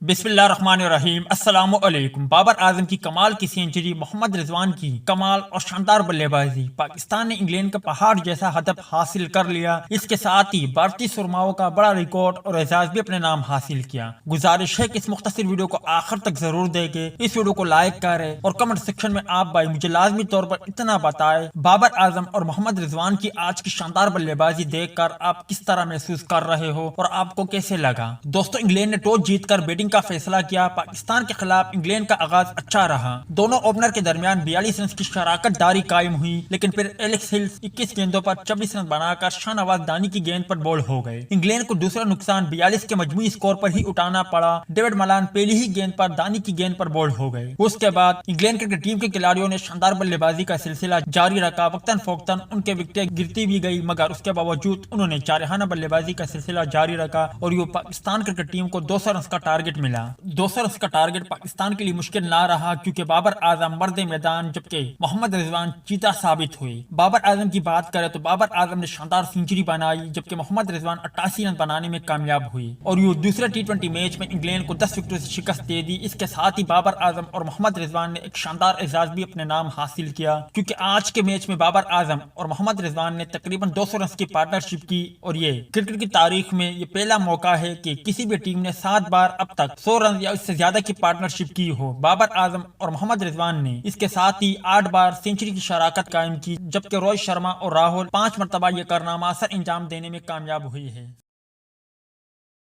بسم اللہ الرحمن الرحیم۔ السلام علیکم۔ بابر اعظم کی کمال کی سینچری، محمد رضوان کی کمال اور شاندار بلے بازی، پاکستان نے انگلینڈ کا پہاڑ جیسا ہدف حاصل کر لیا۔ اس کے ساتھ ہی بھارتی سرماؤں کا بڑا ریکارڈ اور اعزاز بھی اپنے نام حاصل کیا۔ گزارش ہے کہ اس مختصر ویڈیو کو آخر تک ضرور دیکھیں، اس ویڈیو کو لائک کریں اور کمنٹ سیکشن میں آپ بھائی مجھے لازمی طور پر اتنا بتائیں بابر اعظم اور محمد رضوان کی آج کی شاندار بلے بازی دیکھ کر آپ کس طرح محسوس کر رہے ہو اور آپ کو کیسے لگا۔ دوستو، انگلینڈ نے ٹاس جیت کر بیٹنگ کا فیصلہ کیا۔ پاکستان کے خلاف انگلینڈ کا آغاز اچھا رہا، دونوں اوپنر کے درمیان 42 رنز کی شراکت داری قائم ہوئی، لیکن پھر ایلکس ہلز 21 گیندوں پر 26 رن بنا کر شاہ نواز دانی کی گیند پر بولڈ ہو گئے۔ انگلینڈ کو دوسرا نقصان 42 کے مجموعی اسکور پر ہی اٹھانا پڑا۔ ڈیوڈ ملان پہلی ہی گیند پر دانی کی گیند پر بولڈ ہو گئے۔ اس کے بعد انگلینڈ کرکٹ ٹیم کے کھلاڑیوں نے شاندار بلے بازی کا سلسلہ جاری رکھا۔ وقتاً فوقتاً ان کے وکٹیں گرتی بھی گئی، مگر اس کے باوجود انہوں نے جارحانہ بلے بازی کا سلسلہ جاری رکھا اور یہ پاکستان کرکٹ ٹیم کو 200 رنز کا ٹارگٹ ملا۔ 200 رنز کا ٹارگٹ پاکستان کے لیے مشکل نہ رہا، کیونکہ بابر اعظم مرد میدان جبکہ محمد رضوان چیتا ثابت ہوئے۔ بابر اعظم کی بات کریں تو بابر اعظم نے شاندار سینچری بنائی، جبکہ محمد رضوان 88 رن بنانے میں کامیاب ہوئی اور یہ دوسرے T20 میچ میں انگلینڈ کو 10 وکٹوں سے شکست دے دی۔ اس کے ساتھ ہی بابر اعظم اور محمد رضوان نے ایک شاندار اعزاز بھی اپنے نام حاصل کیا، کیونکہ آج کے میچ میں بابر اعظم اور محمد رضوان نے تقریباً 200 رنز کی پارٹنرشپ کی اور یہ کرکٹ کی تاریخ میں یہ پہلا موقع ہے کہ کسی بھی ٹیم نے 7 بار اب تک 100 رنز یا اس سے زیادہ کی پارٹنرشپ کی ہو۔ بابر اعظم اور محمد رضوان نے اس کے ساتھ ہی 8 بار سینچری کی شراکت قائم کی، جبکہ روہت شرما اور راہل 5 مرتبہ یہ کارنامہ سر انجام دینے میں کامیاب ہوئی ہے۔